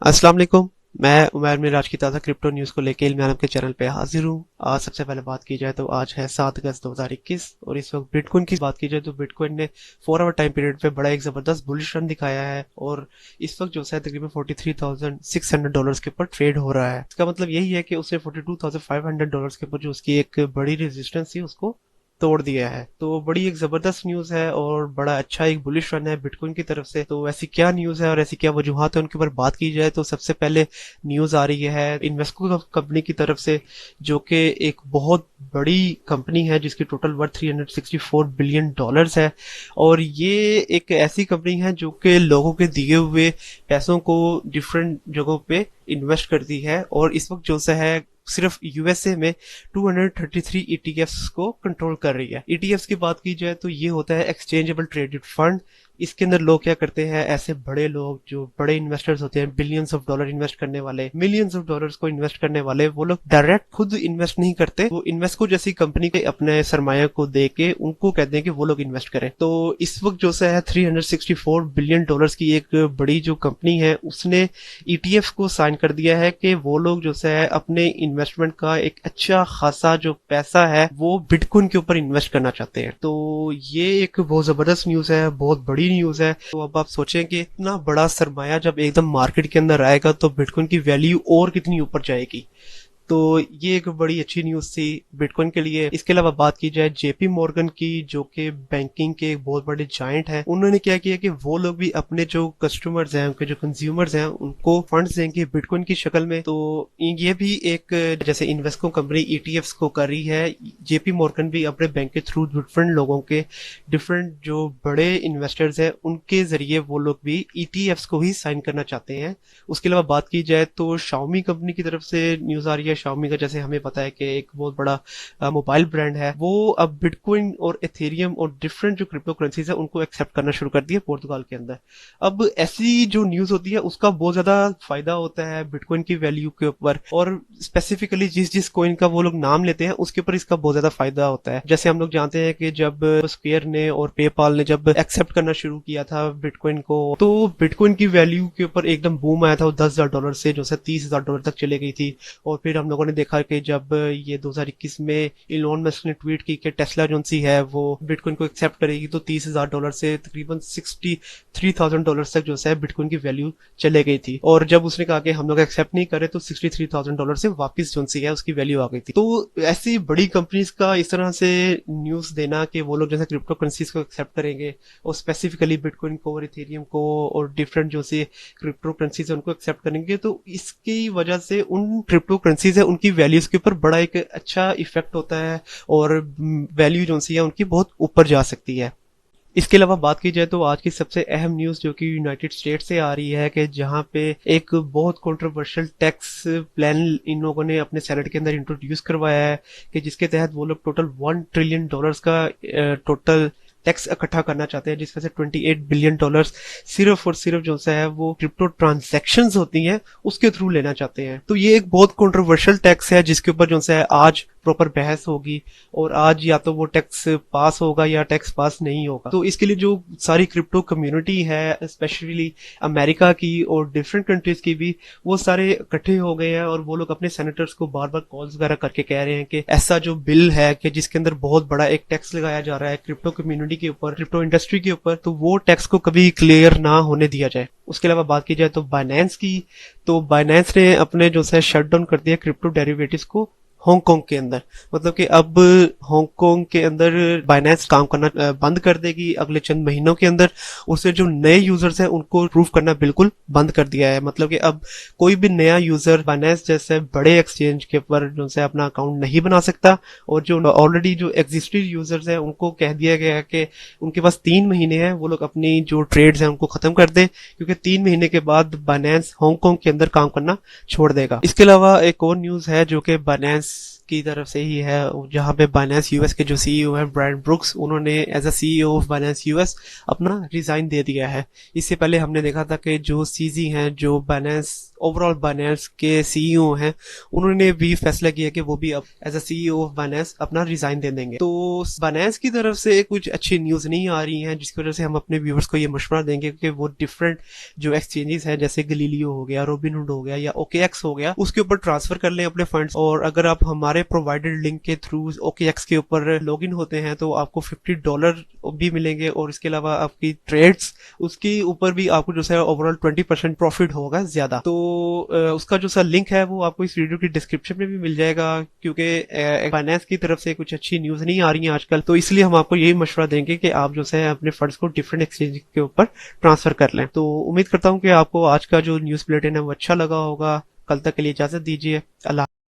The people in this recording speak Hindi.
अस्सलाम वालेकुम। मैं उमर में राज की ताज़ा क्रिप्टो न्यूज़ को लेके इल्म आलम के चैनल पे हाजिर हूँ। आज सबसे पहले बात की जाए तो आज है 7 अगस्त 2021 और इस वक्त बिटकॉइन की बात की जाए तो बिटकॉइन ने 4 आवर टाइम पीरियड पे बड़ा एक ज़बरदस्त बुलिश रन दिखाया है और इस वक्त जो है तकरीबन $43,600 के ऊपर ट्रेड हो रहा है। इसका मतलब यही है कि उसने $42,500 के ऊपर जो उसकी एक बड़ी रेजिस्टेंस थी उसको तोड़ दिया है। तो बड़ी एक जबरदस्त न्यूज है और बड़ा अच्छा एक बुलिश रन है बिटकॉइन की तरफ से। तो ऐसी क्या न्यूज है और ऐसी क्या वजूहत है उनके ऊपर बात की जाए तो सबसे पहले न्यूज आ रही है इन्वेस्को कंपनी की तरफ से, जो कि एक बहुत बड़ी कंपनी है जिसकी टोटल वर्थ $364 बिलियन है। और ये एक ऐसी कंपनी है जो कि लोगों के दिए हुए पैसों को डिफरेंट जगहों पे इन्वेस्ट करती है और इस वक्त जो सा है सिर्फ यूएसए में 233 ईटीएफ्स को कंट्रोल कर रही है। ईटीएफ्स की बात की जाए तो ये होता है एक्सचेंजेबल ट्रेडेड फंड। इसके अंदर लोग क्या करते हैं, ऐसे बड़े लोग जो बड़े इन्वेस्टर्स होते हैं, बिलियंस ऑफ डॉलर इन्वेस्ट करने वाले, मिलियंस ऑफ डॉलर्स को इन्वेस्ट करने वाले, वो लोग डायरेक्ट खुद इन्वेस्ट नहीं करते, वो इन्वेस्को जैसी कंपनी के अपने सरमाया को दे के उनको कहते हैं कि वो लोग इन्वेस्ट करें। तो इस वक्त जो है $364 बिलियन की एक बड़ी जो कंपनी है उसने ईटीएफ को साइन कर दिया है कि वो लोग जो है अपने इन्वेस्टमेंट का एक अच्छा खासा जो पैसा है वो बिटकॉइन के ऊपर इन्वेस्ट करना चाहते हैं। तो ये एक बहुत जबरदस्त न्यूज है, बहुत बड़ी न्यूज है। तो अब आप सोचें कि इतना बड़ा सरमाया जब एकदम मार्केट के अंदर आएगा तो बिटकॉइन की वैल्यू और कितनी ऊपर जाएगी। तो ये एक बड़ी अच्छी न्यूज थी बिटकॉइन के लिए। इसके अलावा बात की जाए जेपी मॉर्गन की, जो कि बैंकिंग के एक बहुत बड़े जायंट हैं, उन्होंने क्या किया कि वो लोग भी अपने जो कस्टमर्स हैं, उनके जो कंज्यूमर्स हैं, उनको फंड्स देंगे बिटकॉइन की शक्ल में। तो ये भी एक जैसे इन्वेस्को कंपनी ईटीएफ्स को कर रही है, जेपी मॉर्गन भी अपने बैंक के थ्रू डिफरेंट लोगों के, डिफरेंट जो बड़े इन्वेस्टर्स हैं उनके जरिए वो लोग भी ईटीएफ्स को ही साइन करना चाहते हैं। उसके अलावा बात की जाए तो शाओमी कंपनी की तरफ से न्यूज आ रही है। शाओमी का जैसे हमें पता है कि एक बहुत बड़ा मोबाइल ब्रांड है, वो अब बिटकॉइन और एथेरियम और डिफरेंट जो क्रिप्टो करेंसीज है उनको एक्सेप्ट करना शुरू कर दिया पोर्तुगाल के अंदर। अब ऐसी जो न्यूज होती है उसका बहुत ज्यादा फायदा होता है बिटकॉइन की वैल्यू के ऊपर, और स्पेसिफिकली जिस जिस कॉइन का वो लोग नाम लेते हैं उसके ऊपर इसका बहुत ज्यादा फायदा होता है। जैसे हम लोग जानते हैं कि जब स्क्वायर ने और पेपाल ने जब एक्सेप्ट करना शुरू किया था बिटकॉइन को, तो बिटकॉइन की वैल्यू के ऊपर एकदम बूम आया था। वो $10,000 से जो है $30,000 तक चले गई थी। और फिर हम लोगों ने देखा कि जब ये 2021 में इलोन मस्क ने ट्वीट की कि टेस्ला जो सी है वो बिटकॉइन को एक्सेप्ट करेगी, तो $30,000 से तकरीबन $63,000 तक जो है बिटकॉइन की वैल्यू चले गई थी। और जब उसने कहा कि हम लोग एक्सेप्ट नहीं करे तो $63,000 से वापस जो सी है उसकी वैल्यू आ गई थी। तो ऐसी बड़ी कंपनीज का इस तरह से न्यूज देना कि वो लोग जैसे क्रिप्टो करेंसीज को एक्सेप्ट करेंगे और स्पेसिफिकली बिटकॉइन को और इथेरियम को और डिफरेंट जो से क्रिप्टो करेंसीज है उनको एक्सेप्ट करेंगे, तो इसकी वजह से उन क्रिप्टो करेंसीज है उनकी वैल्यूज के ऊपर बड़ा एक अच्छा इफेक्ट होता है और वैल्यू जो सी है उनकी बहुत ऊपर जा सकती है। इसके अलावा बात की जाए तो आज की सबसे अहम न्यूज जो कि यूनाइटेड स्टेट से आ रही है कि जहां पे एक बहुत कंट्रोवर्शियल टैक्स प्लान इन लोगों ने अपने सेनेट के अंदर इंट्रोड्यूस करवाया है कि जिसके तहत वो लोग टोटल $1 ट्रिलियन का टोटल टैक्स इकट्ठा करना चाहते हैं, जिसमें से $28 बिलियन सिर्फ और सिर्फ जो है वो क्रिप्टो ट्रांजैक्शंस होती हैं उसके थ्रू लेना चाहते हैं। तो ये एक बहुत कंट्रोवर्शियल टैक्स है जिसके ऊपर जो है आज प्रॉपर बहस होगी और आज या तो वो टैक्स पास होगा या टैक्स पास नहीं होगा। तो इसके लिए जो सारी क्रिप्टो कम्युनिटी है, स्पेशली अमेरिका की और डिफरेंट कंट्रीज की भी, वो सारे इकट्ठे हो गए हैं और वो लोग अपने सेनेटर्स को बार बार कॉल्स वगैरह करके कह रहे हैं कि ऐसा जो बिल है कि जिसके अंदर बहुत बड़ा एक टैक्स लगाया जा रहा है क्रिप्टो कम्युनिटी के ऊपर, क्रिप्टो इंडस्ट्री के ऊपर, तो वो टैक्स को कभी क्लियर ना होने दिया जाए। उसके अलावा बात की जाए तो बाइनेंस की, तो बाइनेंस ने अपने जो है शट डाउन कर दिया क्रिप्टो डेरिवेटिव्स को हांगकांग के अंदर। मतलब कि अब हांगकांग के अंदर बाइनेंस काम करना बंद कर देगी अगले चंद महीनों के अंदर। उससे जो नए यूजर्स हैं उनको प्रूव करना बिल्कुल बंद कर दिया है। मतलब कि अब कोई भी नया यूजर बाइनेंस जैसे बड़े एक्सचेंज के ऊपर जो है अपना अकाउंट नहीं बना सकता, और जो ऑलरेडी जो एग्जिस्टिंग यूजर्स हैं उनको कह दिया गया है कि उनके पास 3 महीने हैं, वो लोग अपनी जो ट्रेड्स हैं उनको खत्म कर दें, क्योंकि 3 महीने के बाद बाइनेंस हांगकांग के अंदर काम करना छोड़ देगा। इसके अलावा एक और न्यूज है जो कि बाइनेंस की तरफ से ही है, जहां पे बाइनेंस यूएस के जो सीईओ हैं ब्रायन ब्रुक्स, उन्होंने as a CEO of Binance US अपना रिजाइन दे दिया है। इससे पहले हमने देखा था कि जो सीजी हैं, जो बाइनेंस ओवरऑल बाइनेंस के सीईओ हैं, उन्होंने भी फैसला किया कि वो भी अब as a CEO of Binance अपना रिजाइन दे देंगे। तो बाइनेंस की तरफ से कुछ अच्छी न्यूज नहीं आ रही है, जिसकी वजह से हम अपने व्यूअर्स को ये मशवरा देंगे कि वो डिफरेंट जो एक्सचेंजेस हैं, जैसे गलीलियो हो गया, रोबिनहुड हो गया या ओकेएक्स हो गया, उसके ऊपर ट्रांसफर कर लें अपने फंड्स। और अगर आप हमारे प्रोवाइडेड लिंक के थ्रू ओकेएक्स के ऊपर लॉगिन होते हैं तो आपको $50 भी मिलेंगे, और इसके अलावा आपकी ट्रेड्स उसके ऊपर भी आपको जो है ओवरऑल 20% प्रॉफिट होगा ज्यादा। तो उसका जो सा लिंक है वो आपको इस वीडियो की डिस्क्रिप्शन में भी मिल जाएगा, क्योंकि फाइनेंस की तरफ से कुछ अच्छी न्यूज नहीं आ रही है आजकल। तो इसलिए हम आपको यही मशवरा देंगे कि आप जो है अपने फंड्स को डिफरेंट एक्सचेंज के ऊपर ट्रांसफर कर लें। तो उम्मीद करता हूँ कि आपको आज का जो न्यूज बुलेटिन है वो अच्छा लगा होगा। कल तक के लिए इजाजत दीजिए। अल्लाह।